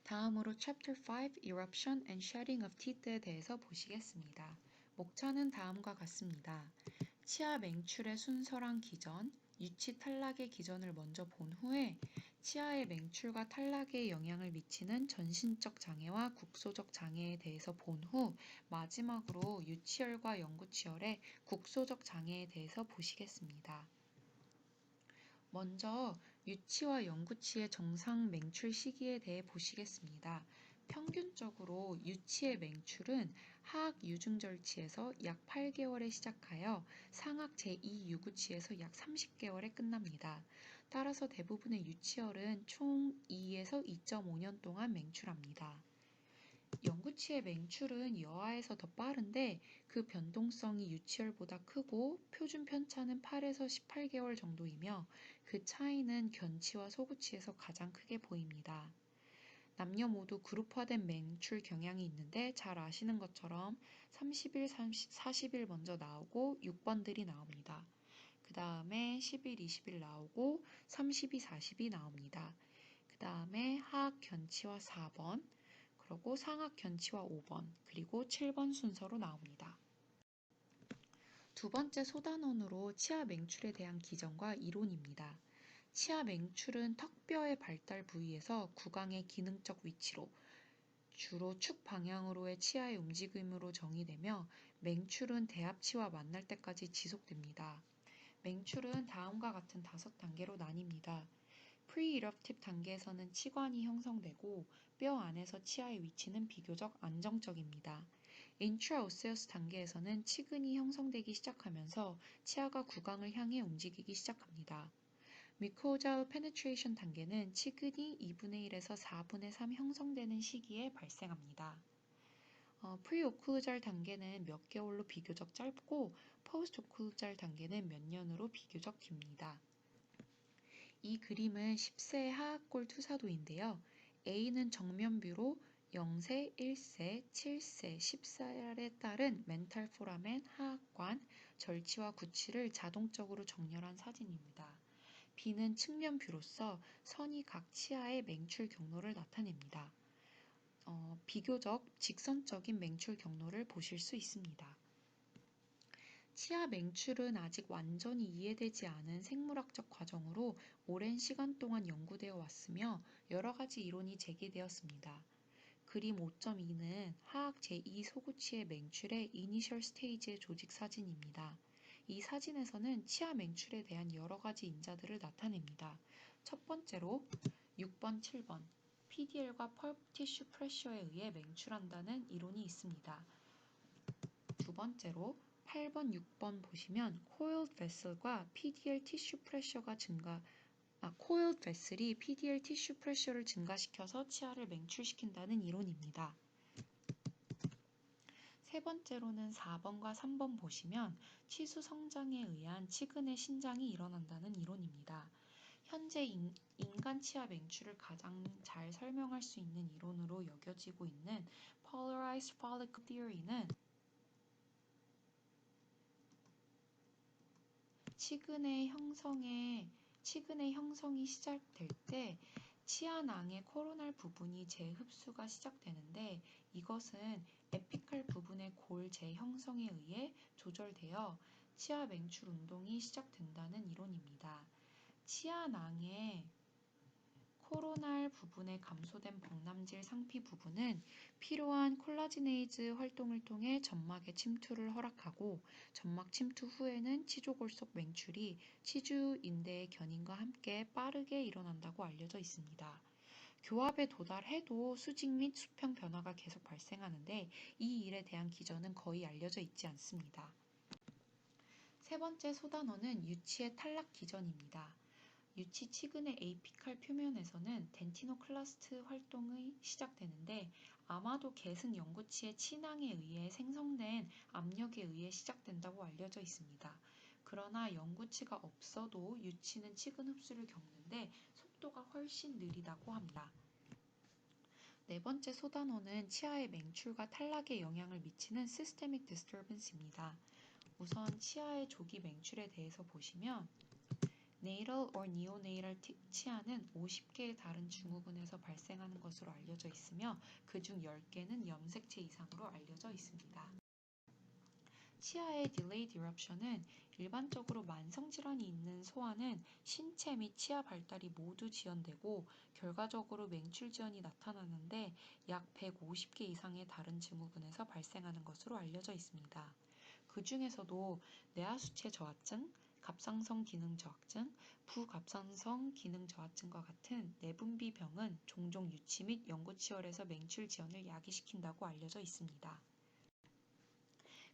다음으로 Chapter 5, Eruption and Shedding of Teeth에 대해서 보시겠습니다. 목차는 다음과 같습니다. 치아 맹출의 순서랑 기전, 유치 탈락의 기전을 먼저 본 후에 치아의 맹출과 탈락에 영향을 미치는 전신적 장애와 국소적 장애에 대해서 본 후 마지막으로 유치혈과 영구치혈의 국소적 장애에 대해서 보시겠습니다. 먼저 유치와 영구치의 정상 맹출 시기에 대해 보시겠습니다. 평균적으로 유치의 맹출은 하악 유증절치에서 약 8개월에 시작하여 상악 제2유구치에서 약 30개월에 끝납니다. 따라서 대부분의 유치혈은 총 2에서 2.5년 동안 맹출합니다. 영구치의 맹출은 여아에서 더 빠른데 그 변동성이 유치혈보다 크고 표준 편차는 8에서 18개월 정도이며 그 차이는 견치와 소구치에서 가장 크게 보입니다. 남녀 모두 그룹화된 맹출 경향이 있는데 잘 아시는 것처럼 30일, 40일 먼저 나오고 6번들이 나옵니다. 그 다음에 10일, 20일 나오고 32, 40이 나옵니다. 그 다음에 하악 견치와 4번, 그리고 상악 견치와 5번, 그리고 7번 순서로 나옵니다. 두 번째 소단원으로 치아 맹출에 대한 기전과 이론입니다. 치아 맹출은 턱뼈의 발달 부위에서 구강의 기능적 위치로 주로 축 방향으로의 치아의 움직임으로 정의되며 맹출은 대합치와 만날 때까지 지속됩니다. 맹출은 다음과 같은 5단계로 나뉩니다. 프리이럽티브 단계에서는 치관이 형성되고 뼈 안에서 치아의 위치는 비교적 안정적입니다. 인트라오세어스 단계에서는 치근이 형성되기 시작하면서 치아가 구강을 향해 움직이기 시작합니다. 미코자ల్ 페네트레이션 단계는 치근이 2분의 1에서 4분의 3 형성되는 시기에 발생합니다. 프리오클루잘 단계는 몇 개월로 비교적 짧고 포스트오클루잘 단계는 몇 년으로 비교적 깁니다. 이 그림은 10세의 하악골 투사도인데요. A는 정면뷰로 0세, 1세, 7세, 14살에 따른 멘탈 포라멘 하악관, 절치와 구치를 자동적으로 정렬한 사진입니다. B는 측면뷰로서 선이 각 치아의 맹출 경로를 나타냅니다. 비교적 직선적인 맹출 경로를 보실 수 있습니다. 치아 맹출은 아직 완전히 이해되지 않은 생물학적 과정으로 오랜 시간 동안 연구되어 왔으며 여러 가지 이론이 제기되었습니다. 그림 5.2는 하악 제2소구치의 맹출의 이니셜 스테이지의 조직 사진입니다. 이 사진에서는 치아 맹출에 대한 여러 가지 인자들을 나타냅니다. 첫 번째로 6번, 7번 PDL과 펄프 티슈 프레셔에 의해 맹출한다는 이론이 있습니다. 두 번째로 8번, 6번 보시면 coiled vessel과 PDL 티슈 프레셔가 coiled vessel이 PDL 티슈 프레셔를 증가시켜서 치아를 맹출시킨다는 이론입니다. 세 번째로는 4번과 3번 보시면 치수 성장에 의한 치근의 신장이 일어난다는 이론입니다. 현재 인간 치아 맹출을 가장 잘 설명할 수 있는 이론으로 여겨지고 있는 Polarized Follicle Theory는 치근의 형성이 시작될 때 치아낭의 코로날 부분이 재흡수가 시작되는데 이것은 에피칼 부분의 골 재형성에 의해 조절되어 치아 맹출 운동이 시작된다는 이론입니다. 치아낭의 코로날 부분에 감소된 범람질 상피 부분은 필요한 콜라지네이즈 활동을 통해 점막의 침투를 허락하고 점막 침투 후에는 치조골속 맹출이 치주 인대의 견인과 함께 빠르게 일어난다고 알려져 있습니다. 교합에 도달해도 수직 및 수평 변화가 계속 발생하는데 이 일에 대한 기전은 거의 알려져 있지 않습니다. 세 번째 소단원은 유치의 탈락 기전입니다. 유치 치근의 에이피칼 표면에서는 덴티노클라스트 활동이 시작되는데 아마도 계승 영구치의 친항에 의해 생성된 압력에 의해 시작된다고 알려져 있습니다. 그러나 영구치가 없어도 유치는 치근 흡수를 겪는데 속도가 훨씬 느리다고 합니다. 네 번째 소단원은 치아의 맹출과 탈락에 영향을 미치는 Systemic Disturbance입니다. 우선 치아의 조기 맹출에 대해서 보시면 natal or neonatal 치아는 50개의 다른 증후군에서 발생하는 것으로 알려져 있으며 그중 10개는 염색체 이상으로 알려져 있습니다. 치아의 delayed eruption은 일반적으로 만성질환이 있는 소아는 신체 및 치아 발달이 모두 지연되고 결과적으로 맹출 지연이 나타나는데 약 150개 이상의 다른 증후군에서 발생하는 것으로 알려져 있습니다. 그 중에서도 뇌하수체 저하증, 갑상선 기능 저하증, 부갑상선 기능 저하증과 같은 내분비병은 종종 유치 및 연구치열에서 맹출 지연을 야기시킨다고 알려져 있습니다.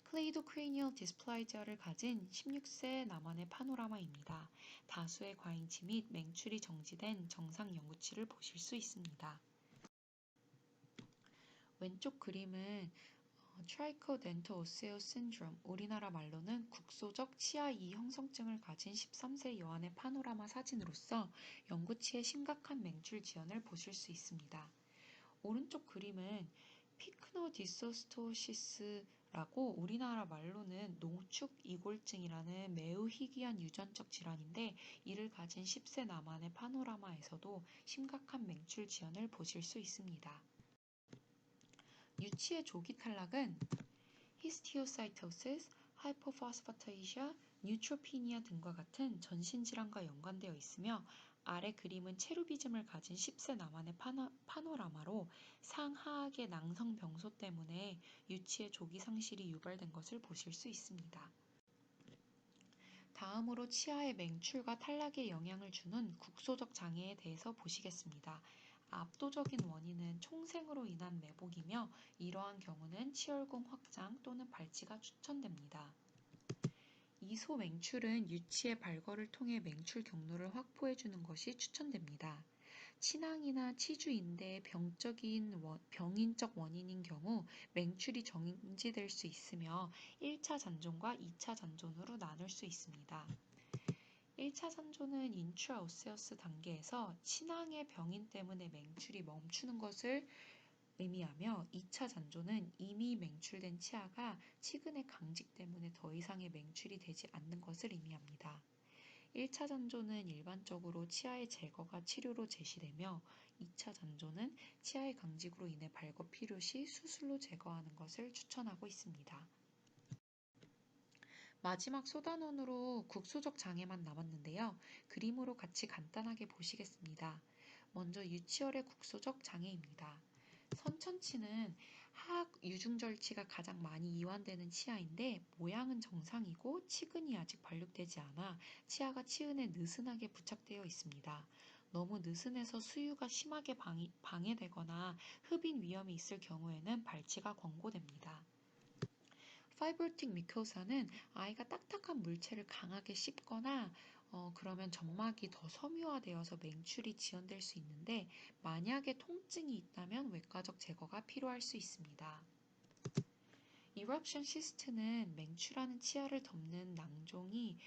클레이도크레니얼 디스플라이지아를 가진 16세 남한의 파노라마입니다. 다수의 과잉치 및 맹출이 정지된 정상 연구치를 보실 수 있습니다. 왼쪽 그림은 트라이코덴터 오세오 신드롬, 우리나라 말로는 국소적 치아 이 형성증을 가진 13세 여아의 파노라마 사진으로서 연구치의 심각한 맹출 지연을 보실 수 있습니다. 오른쪽 그림은 피크노디소스토시스라고 우리나라 말로는 농축 이골증이라는 매우 희귀한 유전적 질환인데 이를 가진 10세 남한의 파노라마에서도 심각한 맹출 지연을 보실 수 있습니다. 유치의 조기 탈락은 히스티오사이토시스, 하이포포스파타이시아, 뉴트로피니아 등과 같은 전신질환과 연관되어 있으며 아래 그림은 체루비즘을 가진 10세 남한의 파노라마로 상하악의 낭성병소 때문에 유치의 조기 상실이 유발된 것을 보실 수 있습니다. 다음으로 치아의 맹출과 탈락에 영향을 주는 국소적 장애에 대해서 보시겠습니다. 압도적인 원인은 총생으로 인한 매복이며 이러한 경우는 치열공 확장 또는 발치가 추천됩니다. 이소 맹출은 유치의 발걸을 통해 맹출 경로를 확보해 주는 것이 추천됩니다. 친항이나 치주인대의 병인적 원인인 경우 맹출이 정지될 수 있으며 1차 잔존과 2차 잔존으로 나눌 수 있습니다. 1차 잔존은 인트라오세어스 단계에서 친항의 병인 때문에 맹출이 멈추는 것을 의미하며 2차 잔존은 이미 맹출된 치아가 치근의 강직 때문에 더 이상의 맹출이 되지 않는 것을 의미합니다. 1차 잔존은 일반적으로 치아의 제거가 치료로 제시되며 2차 잔존은 치아의 강직으로 인해 발거 필요 시 수술로 제거하는 것을 추천하고 있습니다. 마지막 소단원으로 국소적 장애만 남았는데요. 그림으로 같이 간단하게 보시겠습니다. 먼저 유치열의 국소적 장애입니다. 선천치는 하악 유중절치가 가장 많이 이완되는 치아인데 모양은 정상이고 치근이 아직 발육되지 않아 치아가 치은에 느슨하게 부착되어 있습니다. 너무 느슨해서 수유가 심하게 방해되거나 흡인 위험이 있을 경우에는 발치가 권고됩니다. 파이브로틱 미코사는 아이가 딱딱한 물체를 강하게 씹거나 그러면 점막이 더 섬유화되어서 맹출이 지연될 수 있는데 만약에 통증이 있다면 외과적 제거가 필요할 수 있습니다. 이럽션 시스트는 맹출하는 치아를 덮는 낭종이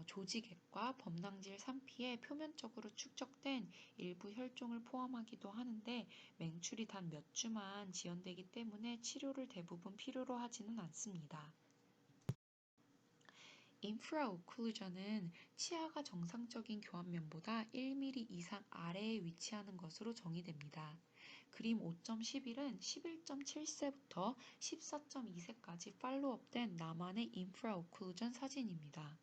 조직액과 범낭질 산피에 표면적으로 축적된 일부 혈종을 포함하기도 하는데 맹출이 단 몇 주만 지연되기 때문에 치료를 대부분 필요로 하지는 않습니다. 인프라오클루전은 치아가 정상적인 교환면보다 1mm 이상 아래에 위치하는 것으로 정의됩니다. 그림 5.11은 11.7세부터 14.2세까지 팔로우업된 남한의 인프라오클루전 사진입니다.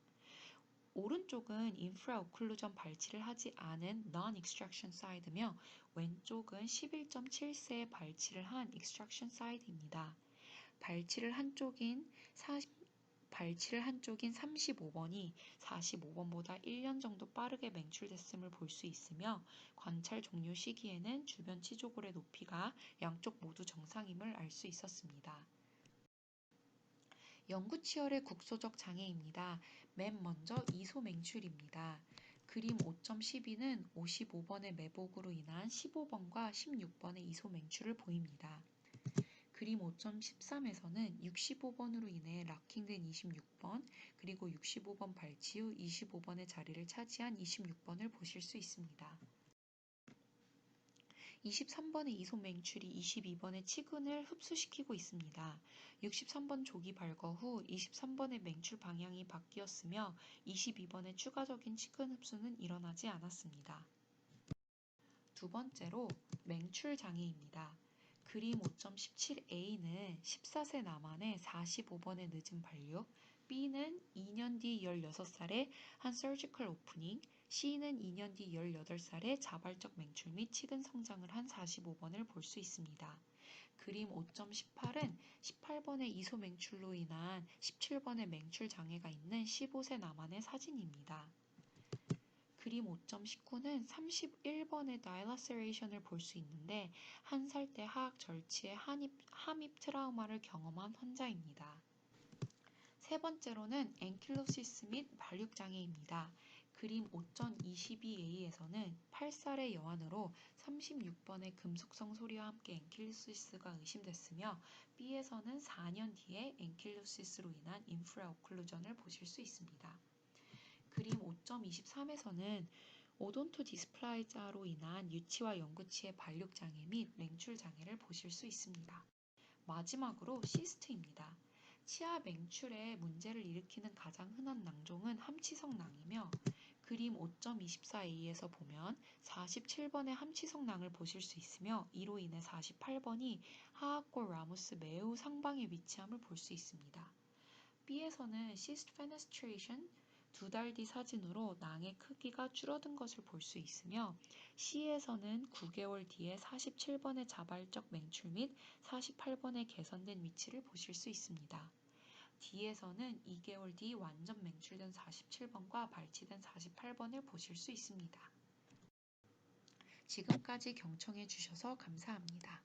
오른쪽은 인프라오클루전 발치를 하지 않은 non-extraction side며 왼쪽은 11.7세에 발치를 한 extraction side입니다. 발치를 한 쪽인 35번이 45번보다 1년 정도 빠르게 맹출됐음을 볼 수 있으며 관찰 종료 시기에는 주변 치조골의 높이가 양쪽 모두 정상임을 알 수 있었습니다. 연구치열의 국소적 장애입니다. 맨 먼저 이소 맹출입니다. 그림 5.12는 55번의 매복으로 인한 15번과 16번의 이소 맹출을 보입니다. 그림 5.13에서는 65번으로 인해 락킹된 26번, 그리고 65번 발치 후 25번의 자리를 차지한 26번을 보실 수 있습니다. 23번의 이소 맹출이 22번의 치근을 흡수시키고 있습니다. 63번 조기 발거 후 23번의 맹출 방향이 바뀌었으며 22번의 추가적인 치근 흡수는 일어나지 않았습니다. 두 번째로 맹출 장애입니다. 그림 5.17a는 14세 남한의 45번의 늦은 발육, B는 2년 뒤 16살의 한 서지컬 오프닝, C는 2년 뒤 18살의 자발적 맹출 및 치근 성장을 한 45번을 볼 수 있습니다. 그림 5.18은 18번의 이소 맹출로 인한 17번의 맹출 장애가 있는 15세 남한의 사진입니다. 그림 5.19는 31번의 다일라세레이션을 볼 수 있는데 1살 때 하악 절치의 함입 트라우마를 경험한 환자입니다. 세 번째로는 앵킬로시스 및 발육장애입니다. 그림 5.22a에서는 8살의 여한으로 36번의 금속성 소리와 함께 앵킬로시스가 의심됐으며 B에서는 4년 뒤에 앵킬로시스로 인한 인프라 오클루전을 보실 수 있습니다. 그림 5.23에서는 오돈토 디스플라이자로 인한 유치와 영구치의 발육장애 및 맹출장애를 보실 수 있습니다. 마지막으로 시스트입니다. 치아 맹출에 문제를 일으키는 가장 흔한 낭종은 함치성 낭이며 그림 5.24a에서 보면 47번의 함치성 낭을 보실 수 있으며 이로 인해 48번이 하악골 라무스 매우 상방에 위치함을 볼 수 있습니다. B에서는 시스트 페네스트레이션 2달 뒤 사진으로 낭의 크기가 줄어든 것을 볼 수 있으며 C에서는 9개월 뒤에 47번의 자발적 맹출 및 48번의 개선된 위치를 보실 수 있습니다. D에서는 2개월 뒤 완전 맹출된 47번과 발치된 48번을 보실 수 있습니다. 지금까지 경청해 주셔서 감사합니다.